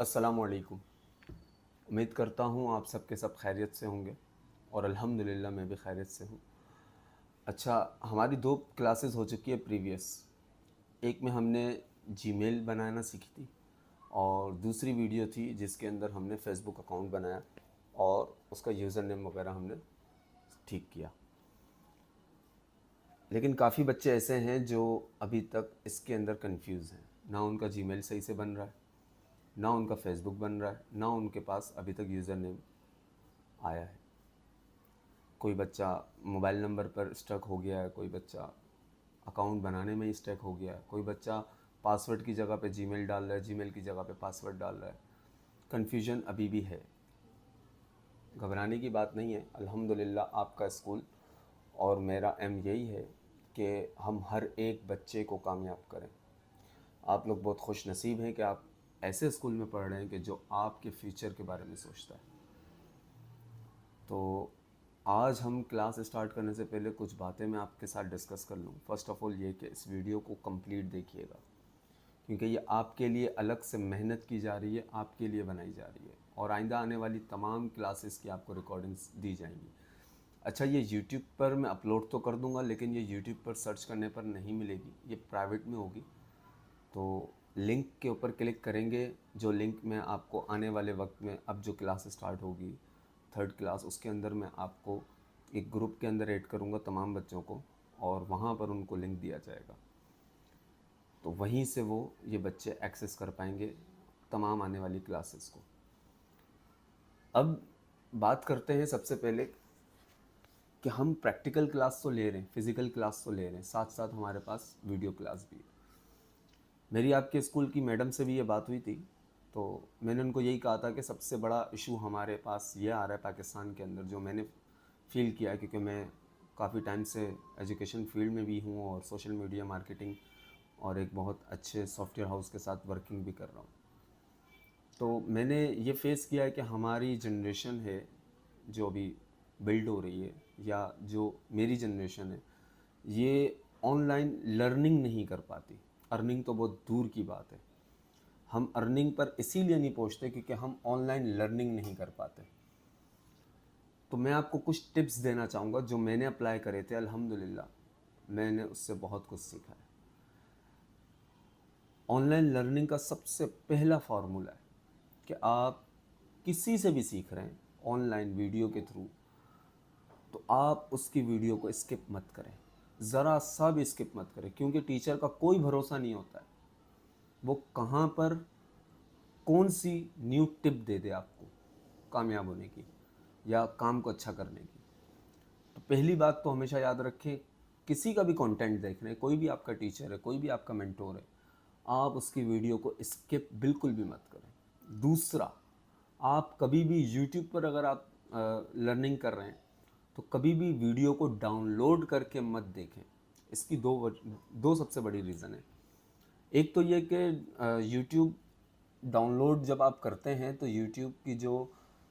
अस्सलामुअलैकुम। उम्मीद करता हूँ आप सबके सब खैरियत से होंगे और अल्हम्दुलिल्लाह मैं भी खैरियत से हूँ। अच्छा, हमारी 2 क्लासेस हो चुकी है प्रीवियस। एक में हमने जीमेल बनाना सीखी थी और दूसरी वीडियो थी जिसके अंदर हमने फ़ेसबुक अकाउंट बनाया और उसका यूज़र नेम वगैरह हमने ठीक किया। लेकिन काफ़ी बच्चे ऐसे हैं जो अभी तक इसके अंदर कंफ्यूज हैं। ना उनका जीमेल सही से बन रहा है, ना उनका फ़ेसबुक बन रहा है, ना उनके पास अभी तक यूज़र नेम आया है। कोई बच्चा मोबाइल नंबर पर स्टक हो गया है, कोई बच्चा अकाउंट बनाने में ही स्टक हो गया है, कोई बच्चा पासवर्ड की जगह पे जीमेल डाल रहा है, जीमेल की जगह पे पासवर्ड डाल रहा है। कन्फ्यूजन अभी भी है। घबराने की बात नहीं है। अल्हम्दुलिल्लाह आपका स्कूल और मेरा एम यही है कि हम हर एक बच्चे को कामयाब करें। आप लोग बहुत खुश नसीब हैं कि आप ऐसे स्कूल में पढ़ रहे हैं कि जो आपके फ्यूचर के बारे में सोचता है। तो आज हम क्लास स्टार्ट करने से पहले कुछ बातें मैं आपके साथ डिस्कस कर लूँ। फ़र्स्ट ऑफ़ ऑल ये कि इस वीडियो को कंप्लीट देखिएगा, क्योंकि ये आपके लिए अलग से मेहनत की जा रही है, आपके लिए बनाई जा रही है और आइंदा आने वाली तमाम क्लासेस की आपको रिकॉर्डिंग्स दी जाएंगी। अच्छा, ये यूट्यूब पर मैं अपलोड तो कर दूंगा, लेकिन ये यूट्यूब पर सर्च करने पर नहीं मिलेगी, ये प्राइवेट में होगी। तो लिंक के ऊपर क्लिक करेंगे, जो लिंक मैं आपको आने वाले वक्त में, अब जो क्लास स्टार्ट होगी 3rd क्लास, उसके अंदर मैं आपको एक ग्रुप के अंदर ऐड करूँगा तमाम बच्चों को और वहाँ पर उनको लिंक दिया जाएगा। तो वहीं से वो ये बच्चे एक्सेस कर पाएंगे तमाम आने वाली क्लासेस को। अब बात करते हैं सबसे पहले कि हम प्रैक्टिकल क्लास तो ले रहे हैं, फ़िज़िकल क्लास तो ले रहे हैं, साथ साथ हमारे पास वीडियो क्लास भी है। मेरी आपके स्कूल की मैडम से भी ये बात हुई थी, तो मैंने उनको यही कहा था कि सबसे बड़ा इशू हमारे पास ये आ रहा है पाकिस्तान के अंदर, जो मैंने फ़ील किया, क्योंकि मैं काफ़ी टाइम से एजुकेशन फील्ड में भी हूँ और सोशल मीडिया मार्केटिंग और एक बहुत अच्छे सॉफ्टवेयर हाउस के साथ वर्किंग भी कर रहा हूँ। तो मैंने ये फ़ेस किया है कि हमारी जनरेशन है जो अभी बिल्ड हो रही है, या जो मेरी जनरेशन है, ये ऑनलाइन लर्निंग नहीं कर पाती। अर्निंग तो बहुत दूर की बात है। हम अर्निंग पर इसीलिए नहीं पहुंचते क्योंकि हम ऑनलाइन लर्निंग नहीं कर पाते। तो मैं आपको कुछ टिप्स देना चाहूँगा जो मैंने अप्लाई करे थे। अल्हम्दुलिल्लाह मैंने उससे बहुत कुछ सीखा है। ऑनलाइन लर्निंग का सबसे पहला फार्मूला है कि आप किसी से भी सीख रहे हैं ऑनलाइन वीडियो के थ्रू, तो आप उसकी वीडियो को स्किप मत करें, ज़रा सा भी स्किप मत करें, क्योंकि टीचर का कोई भरोसा नहीं होता है वो कहाँ पर कौन सी न्यू टिप दे दे आपको कामयाब होने की या काम को अच्छा करने की। तो पहली बात तो हमेशा याद रखें, किसी का भी कंटेंट देख रहे हैं, कोई भी आपका टीचर है, कोई भी आपका मेंटोर है, आप उसकी वीडियो को स्किप बिल्कुल भी मत करें। दूसरा, आप कभी भी यूट्यूब पर अगर आप लर्निंग कर रहे हैं तो कभी भी वीडियो को डाउनलोड करके मत देखें। इसकी दो सबसे बड़ी रीज़न है। एक तो ये कि यूट्यूब डाउनलोड जब आप करते हैं तो यूट्यूब की जो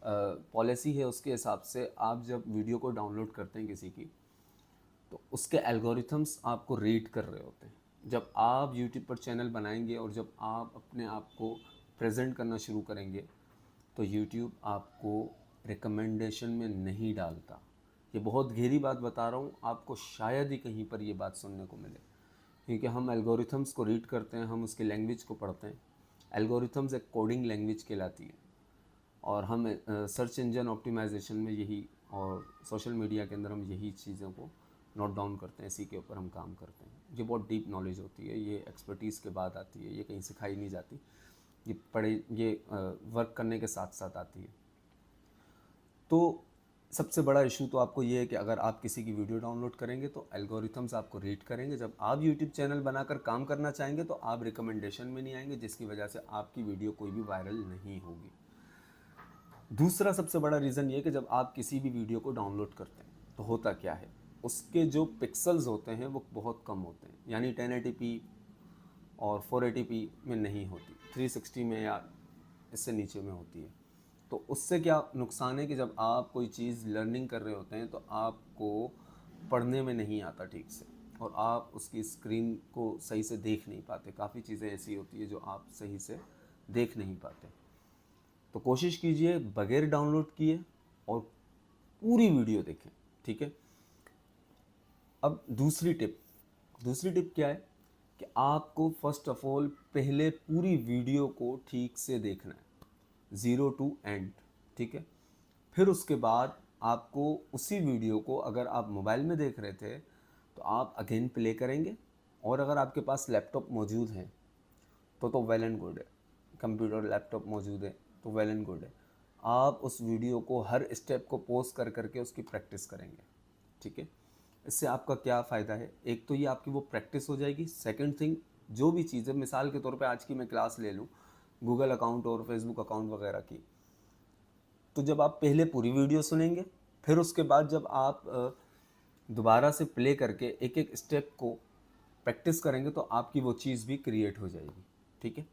पॉलिसी है उसके हिसाब से आप जब वीडियो को डाउनलोड करते हैं किसी की, तो उसके एल्गोरिथम्स आपको रीड कर रहे होते हैं। जब आप यूट्यूब पर चैनल बनाएंगे और जब आप अपने आप को प्रेजेंट करना शुरू करेंगे तो यूट्यूब आपको रिकमेंडेशन में नहीं डालता। ये बहुत गहरी बात बता रहा हूँ, आपको शायद ही कहीं पर ये बात सुनने को मिले, क्योंकि हम एल्गोरिथम्स को रीड करते हैं, हम उसकी लैंग्वेज को पढ़ते हैं। एल्गोरिथम्स एक कोडिंग लैंग्वेज कहलाती है और हम सर्च इंजन ऑप्टिमाइजेशन में यही और सोशल मीडिया के अंदर हम यही चीज़ों को नोट डाउन करते हैं, इसी के ऊपर हम काम करते हैं। ये बहुत डीप नॉलेज होती है, ये एक्सपर्टीज़ के बाद आती है, ये कहीं सिखाई नहीं जाती, ये वर्क करने के साथ साथ आती है। तो सबसे बड़ा इशू तो आपको ये है कि अगर आप किसी की वीडियो डाउनलोड करेंगे तो एल्गोरिथम्स आपको रीड करेंगे। जब आप यूट्यूब चैनल बनाकर काम करना चाहेंगे तो आप रिकमेंडेशन में नहीं आएंगे, जिसकी वजह से आपकी वीडियो कोई भी वायरल नहीं होगी। दूसरा सबसे बड़ा रीज़न ये कि जब आप किसी भी वीडियो को डाउनलोड करते हैं तो होता क्या है, उसके जो पिक्सल्स होते हैं वो बहुत कम होते हैं, यानी 1080p और 480p में नहीं होती, 360 में या इससे नीचे में होती है। तो उससे क्या नुकसान है कि जब आप कोई चीज़ लर्निंग कर रहे होते हैं तो आपको पढ़ने में नहीं आता ठीक से और आप उसकी स्क्रीन को सही से देख नहीं पाते। काफ़ी चीज़ें ऐसी होती है जो आप सही से देख नहीं पाते। तो कोशिश कीजिए बगैर डाउनलोड किए और पूरी वीडियो देखें, ठीक है। अब दूसरी टिप क्या है कि आपको फर्स्ट ऑफ ऑल पहले पूरी वीडियो को ठीक से देखना है, ज़ीरो टू एंड, ठीक है। फिर उसके बाद आपको उसी वीडियो को, अगर आप मोबाइल में देख रहे थे तो आप अगेन प्ले करेंगे, और अगर आपके पास लैपटॉप मौजूद है तो वेल एंड गुड है, कंप्यूटर लैपटॉप मौजूद है तो वेल एंड गुड है। आप उस वीडियो को हर स्टेप को पॉज कर करके उसकी प्रैक्टिस करेंगे, ठीक है। इससे आपका क्या फ़ायदा है, एक तो ये आपकी वो प्रैक्टिस हो जाएगी। सेकंड थिंग, जो भी चीज़ें मिसाल के तौर पे आज की मैं क्लास ले लूँ गूगल अकाउंट और फेसबुक अकाउंट वगैरह की, तो जब आप पहले पूरी वीडियो सुनेंगे, फिर उसके बाद जब आप दोबारा से प्ले करके एक एक स्टेप को प्रैक्टिस करेंगे तो आपकी वो चीज़ भी क्रिएट हो जाएगी, ठीक है।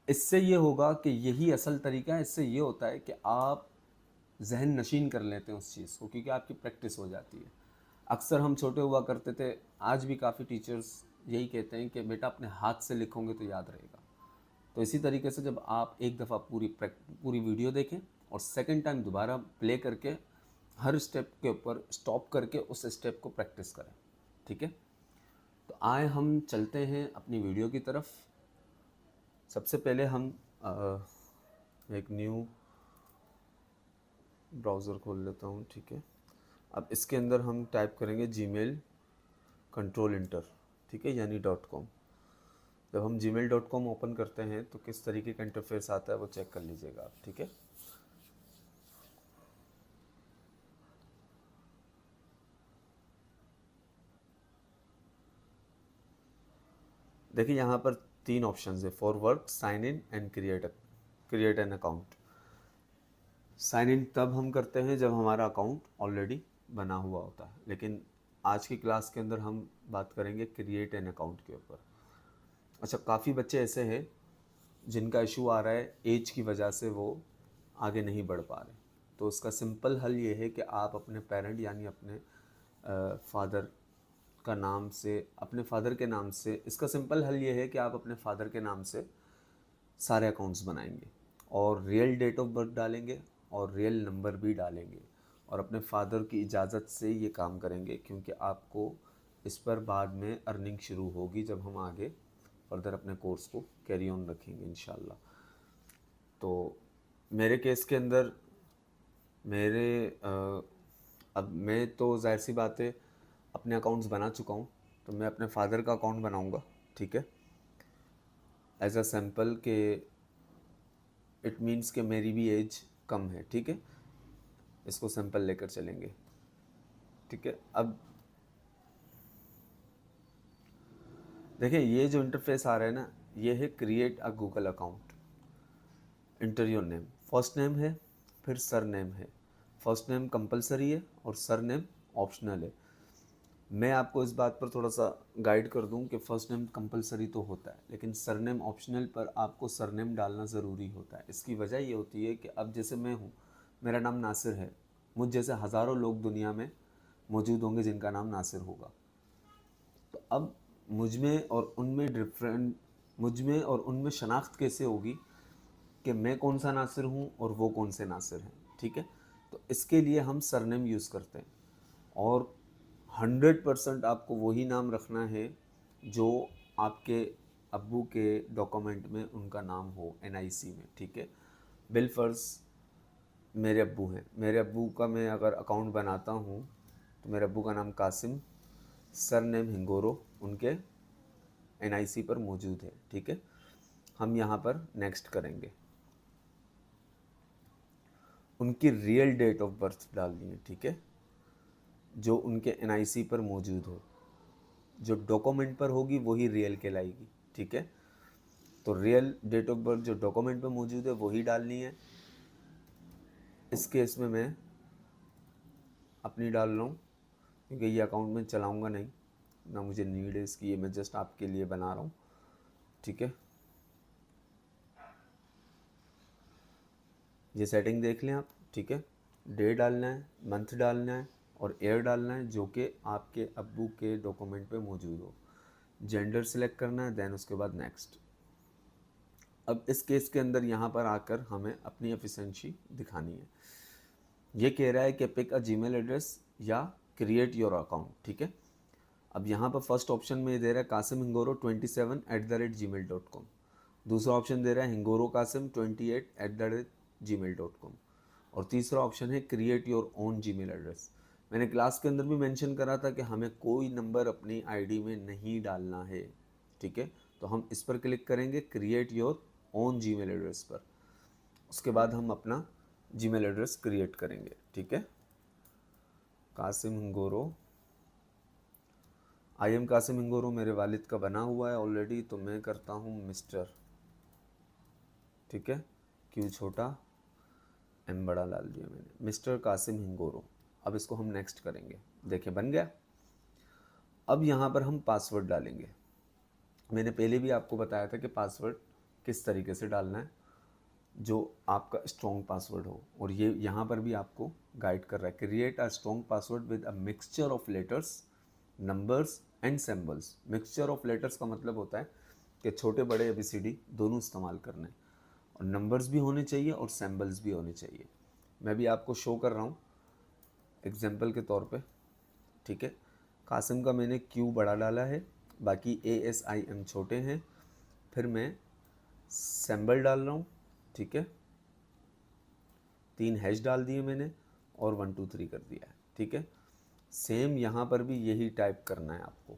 इससे ये होगा कि यही असल तरीका है। इससे ये होता है कि आप जहन नशीन कर लेते हैं उस चीज़ को, क्योंकि आपकी प्रैक्टिस हो जाती है। अक्सर हम छोटे हुआ करते थे, आज भी काफ़ी टीचर्स यही कहते हैं कि बेटा अपने हाथ से लिखोगे तो याद रहेगा। तो इसी तरीके से जब आप एक दफ़ा पूरी वीडियो देखें और सेकंड टाइम दोबारा प्ले करके हर स्टेप के ऊपर स्टॉप करके उस स्टेप को प्रैक्टिस करें, ठीक है। तो आए हम चलते हैं अपनी वीडियो की तरफ। सबसे पहले हम एक न्यू ब्राउज़र खोल लेता हूँ, ठीक है। अब इसके अंदर हम टाइप करेंगे जीमेल कंट्रोल इंटर, ठीक है, यानी .com। जब हम gmail.com ओपन करते हैं तो किस तरीके का इंटरफेस आता है वो चेक कर लीजिएगा आप, ठीक है। देखिए यहाँ पर 3 ऑप्शंस है, for work, sign in and create an account. Sign in तब हम करते हैं जब हमारा अकाउंट ऑलरेडी बना हुआ होता है, लेकिन आज की क्लास के अंदर हम बात करेंगे क्रिएट एन अकाउंट के ऊपर। अच्छा, काफ़ी बच्चे ऐसे हैं जिनका इशू आ रहा है एज की वजह से वो आगे नहीं बढ़ पा रहे, तो उसका सिंपल हल ये है कि आप अपने पेरेंट यानी अपने फादर का नाम से, अपने फादर के नाम से, इसका सिंपल हल ये है कि आप अपने फादर के नाम से सारे अकाउंट्स बनाएंगे और रियल डेट ऑफ बर्थ डालेंगे और रियल नंबर भी डालेंगे, और अपने फादर की इजाज़त से ये काम करेंगे, क्योंकि आपको इस पर बाद में अर्निंग शुरू होगी जब हम आगे फर्दर अपने कोर्स को कैरी ऑन रखेंगे इंशाल्लाह। तो मेरे केस के अंदर अब मैं तो जाहिर सी बात है अपने अकाउंट्स बना चुका हूँ, तो मैं अपने फादर का अकाउंट बनाऊँगा, ठीक है। एज अ सैम्पल के इट मीन्स कि मेरी भी एज कम है, ठीक है, इसको सैम्पल लेकर चलेंगे, ठीक है। अब देखिए ये जो इंटरफेस आ रहा है ना, ये है create a Google account, inter your name. First name है, फिर सर नेम है। फर्स्ट नेम कंपलसरी है और सर नेम ऑप्शनल है। मैं आपको इस बात पर थोड़ा सा गाइड कर दूं कि फ़र्स्ट नेम कंपलसरी तो होता है, लेकिन सरनेम ऑप्शनल पर आपको सरनेम डालना ज़रूरी होता है। इसकी वजह ये होती है कि अब जैसे मैं हूँ, मेरा नाम नासिर है, मुझ जैसे हज़ारों लोग दुनिया में मौजूद होंगे जिनका नाम नासिर होगा। तो अब मुझ में और उनमें शनाख्त कैसे होगी कि मैं कौन सा नासिर हूँ और वो कौन से नासिर हैं, ठीक है। तो इसके लिए हम सरनेम यूज़ करते हैं, और 100% आपको वही नाम रखना है जो आपके अब्बू के डॉक्यूमेंट में उनका नाम हो, एनआईसी में, ठीक है। बिलफर्ज मेरे अब्बू हैं, मेरे अब्बू का मैं अगर अकाउंट बनाता हूँ तो मेरे अब्बू का नाम कासिम, सर नेम हिंगोरो उनके एनआईसी पर मौजूद है, ठीक है। हम यहाँ पर नेक्स्ट करेंगे, उनकी रियल डेट ऑफ बर्थ डालनी है, ठीक है, जो उनके एनआईसी पर मौजूद हो। जो डॉक्यूमेंट पर होगी वही रियल कहलाएगी, ठीक है। तो रियल डेट ऑफ बर्थ जो डॉक्यूमेंट पर मौजूद है वही डालनी है। इस केस में मैं अपनी डाल रहा हूँ, क्योंकि ये अकाउंट में चलाऊँगा नहीं, ना मुझे नीड है इसकी, ये मैं जस्ट आपके लिए बना रहा हूँ, ठीक है। ये सेटिंग देख लें आप, ठीक है। डे डालना है, मंथ डालना है और ईयर डालना है जो कि आपके अब्बू के डॉक्यूमेंट पे मौजूद हो। जेंडर सिलेक्ट करना है, देन उसके बाद नेक्स्ट। अब इस केस के अंदर यहाँ पर आकर हमें अपनी एफिशिएंसी दिखानी है। ये कह रहा है कि पिक अ जीमेल एड्रेस या क्रिएट योर अकाउंट, ठीक है। अब यहाँ पर फर्स्ट ऑप्शन में दे रहा है kasimhingoro27@gmail.com, दूसरा ऑप्शन दे रहा है hingorokasim28@gmail.com, और तीसरा ऑप्शन है create your own Gmail address. मैंने क्लास के अंदर भी मेंशन करा था कि हमें कोई नंबर अपनी आईडी में नहीं डालना है, ठीक है। तो हम इस पर क्लिक करेंगे create your own Gmail address पर, उसके बाद हम अपना जीमेल एड्रेस क्रिएट करेंगे, ठीक है। कासिम हिंगोरो, आई एम कासिम हिंगोरो मेरे वालिद का बना हुआ है ऑलरेडी, तो मैं करता हूँ मिस्टर, ठीक है। क्यू छोटा एम बड़ा डाल दिया मैंने, मिस्टर कासिम हिंगोरो। अब इसको हम नेक्स्ट करेंगे, देखिए बन गया। अब यहाँ पर हम पासवर्ड डालेंगे। मैंने पहले भी आपको बताया था कि पासवर्ड किस तरीके से डालना है जो आपका स्ट्रॉन्ग पासवर्ड हो, और ये यहाँ पर भी आपको गाइड कर रहा है। Create a strong password with a mixture of letters, numbers and symbols. Mixture of letters का मतलब होता है कि छोटे बड़े ABCD दोनों इस्तेमाल करने हैं, और नंबर्स भी होने चाहिए और सिंबल्स भी होने चाहिए। मैं भी आपको शो कर रहा हूँ एग्जाम्पल के तौर पे, ठीक है। कासिम का मैंने Q बड़ा डाला है, बाकी ASIM छोटे हैं। फिर मैं सिंबल डाल रहा हूँ, ठीक है। 3 हैश डाल दिए मैंने और 1 2 3 कर दिया है, ठीक है। सेम यहाँ पर भी यही टाइप करना है आपको,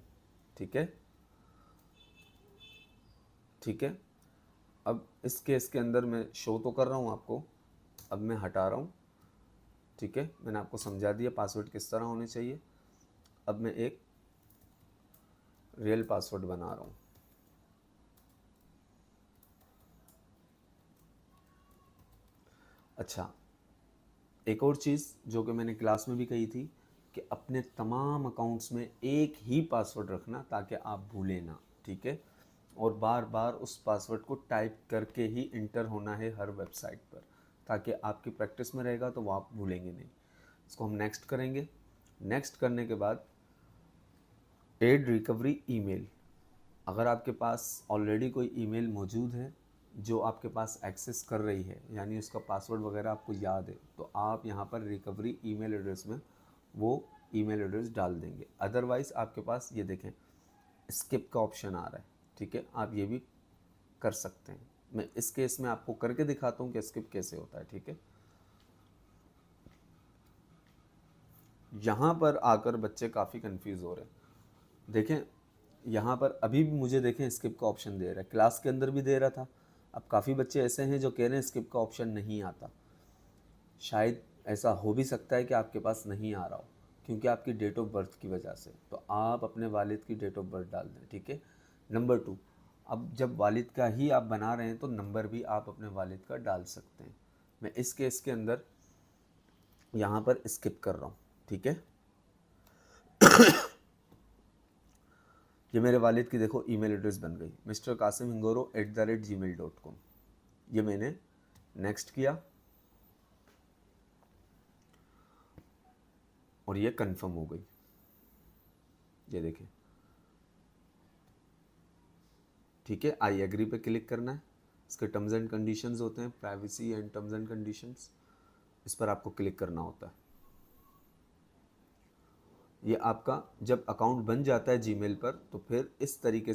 ठीक है, ठीक है। अब इस केस के अंदर मैं शो तो कर रहा हूँ आपको, अब मैं हटा रहा हूँ, ठीक है। मैंने आपको समझा दिया पासवर्ड किस तरह होने चाहिए। अब मैं एक रियल पासवर्ड बना रहा हूँ। अच्छा, एक और चीज़ जो कि मैंने क्लास में भी कही थी कि अपने तमाम अकाउंट्स में एक ही पासवर्ड रखना ताकि आप भूलें ना, ठीक है। और बार बार उस पासवर्ड को टाइप करके ही इंटर होना है हर वेबसाइट पर, ताकि आपकी प्रैक्टिस में रहेगा तो वो आप भूलेंगे नहीं। इसको हम नेक्स्ट करेंगे। नेक्स्ट करने के बाद एड रिकवरी ईमेल, अगर आपके पास ऑलरेडी कोई ईमेल मौजूद है जो आपके पास एक्सेस कर रही है, यानी उसका पासवर्ड वगैरह आपको याद है, तो आप यहाँ पर रिकवरी ईमेल एड्रेस में वो ईमेल एड्रेस डाल देंगे। अदरवाइज़ आपके पास ये देखें स्किप का ऑप्शन आ रहा है, ठीक है, आप ये भी कर सकते हैं। मैं इस केस में आपको करके दिखाता हूँ कि स्किप कैसे होता है, ठीक है। यहाँ पर आकर बच्चे काफ़ी कंफ्यूज हो रहे हैं। देखें यहाँ पर अभी भी मुझे देखें स्किप का ऑप्शन दे रहा है, क्लास के अंदर भी दे रहा था। अब काफ़ी बच्चे ऐसे हैं जो कह रहे हैं स्किप का ऑप्शन नहीं आता। शायद ऐसा हो भी सकता है कि आपके पास नहीं आ रहा हो क्योंकि आपकी डेट ऑफ बर्थ की वजह से, तो आप अपने वालिद की डेट ऑफ बर्थ डाल दें, ठीक है। नंबर 2, अब जब वालिद का ही आप बना रहे हैं तो नंबर भी आप अपने वालिद का डाल सकते हैं। मैं इस केस के अंदर यहाँ पर स्किप कर रहा हूँ, ठीक है। ये मेरे वालिद की देखो ईमेल एड्रेस बन गई, mrkasimhingoro@gmail.com। ये मैंने नेक्स्ट किया और ये कंफर्म हो गई। ये देखें, ठीक है। आई एग्री पे क्लिक करना है। इसके टर्म्स एंड कंडीशंस होते हैं, privacy and terms and conditions, इस पर आपको क्लिक करना होता है। ये आपका जब अकाउंट बन जाता है जीमेल पर तो फिर इस तरीके से